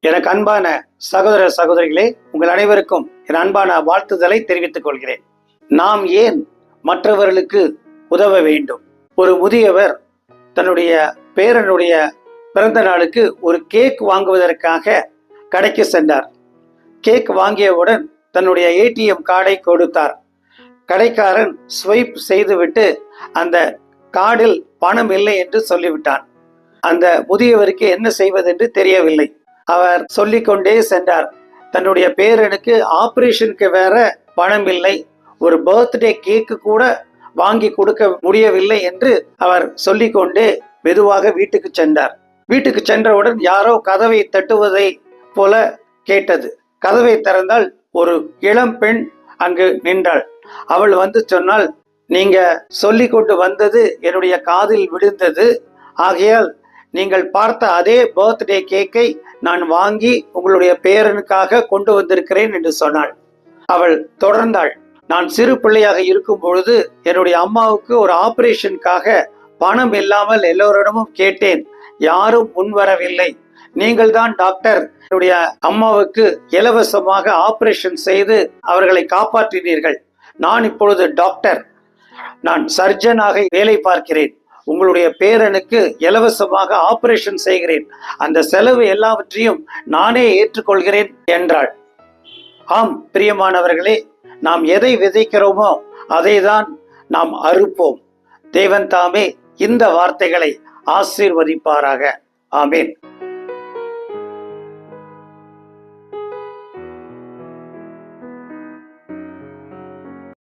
எனக்கு அன்பான சகோதர சகோதரிகளே, உங்கள் அனைவருக்கும் என் அன்பான வாழ்த்துதலை தெரிவித்துக் கொள்கிறேன். நாம் ஏன் மற்றவர்களுக்கு உதவ வேண்டும்? ஒரு முதியவர் தன்னுடைய பேரனுடைய பிறந்த நாளுக்கு ஒரு கேக் வாங்குவதற்காக கடைக்கு சென்றார். கேக் வாங்கியவுடன் தன்னுடைய ஏடிஎம் கார்டை கொடுத்தார். கடைக்காரன் ஸ்வைப் செய்துவிட்டு அந்த கார்டில் பணம் இல்லை என்று சொல்லிவிட்டான். அந்த முதியவருக்கு என்ன செய்வதென்று தெரியவில்லை. அவர் சொல்லிக்கொண்டே சென்றார். தன்னுடைய பேரனுக்கு ஆபரேஷனுக்கு வேற பணம் இல்லை, ஒரு பர்த்டே கேக்கு கூட வாங்கி கொடுக்க முடியவில்லை என்று அவர் சொல்லிக்கொண்டே மெதுவாக வீட்டுக்கு சென்றார். வீட்டுக்கு சென்றவுடன் யாரோ கதவை தட்டுவதை போல கேட்டது. கதவை திறந்தால் ஒரு இளம் பெண் அங்கு நின்றாள். அவள் வந்து சொன்னால், நீங்க சொல்லி கொண்டு வந்தது என்னுடைய காதில் விழுந்தது, ஆகையால் நீங்கள் பார்த்த அதே பர்த்டே கேக்கை நான் வாங்கி உங்களுடைய பேரனுக்காக கொண்டு வந்திருக்கிறேன் என்று சொன்னாள். அவள் தொடர்ந்தாள், நான் சிறு பிள்ளையாக இருக்கும் பொழுது என்னுடைய அம்மாவுக்கு ஒரு ஆபரேஷனுக்காக பணம் இல்லாமல் எல்லோரிடமும் கேட்டேன், யாரும் முன்வரவில்லை. நீங்கள் தான் டாக்டர், என்னுடைய அம்மாவுக்கு இலவசமாக ஆபரேஷன் செய்து அவர்களை காப்பாற்றினீர்கள். நான் இப்பொழுது டாக்டர், நான் சர்ஜனாக வேலை பார்க்கிறேன், உங்களுடைய பேரனுக்கு இலவசமாக ஆபரேஷன் செய்கிறேன், அந்த செலவு எல்லாவற்றையும் நானே ஏற்றுக்கொள்கிறேன் என்றாள். ஆம் பிரியமானவர்களே, நாம் எதை விதைக்கிறோமோ அதை தான் நாம் அறுப்போம். தேவன் தாமே இந்த வார்த்தைகளை ஆசீர்வதிப்பாராக. ஆமேன்.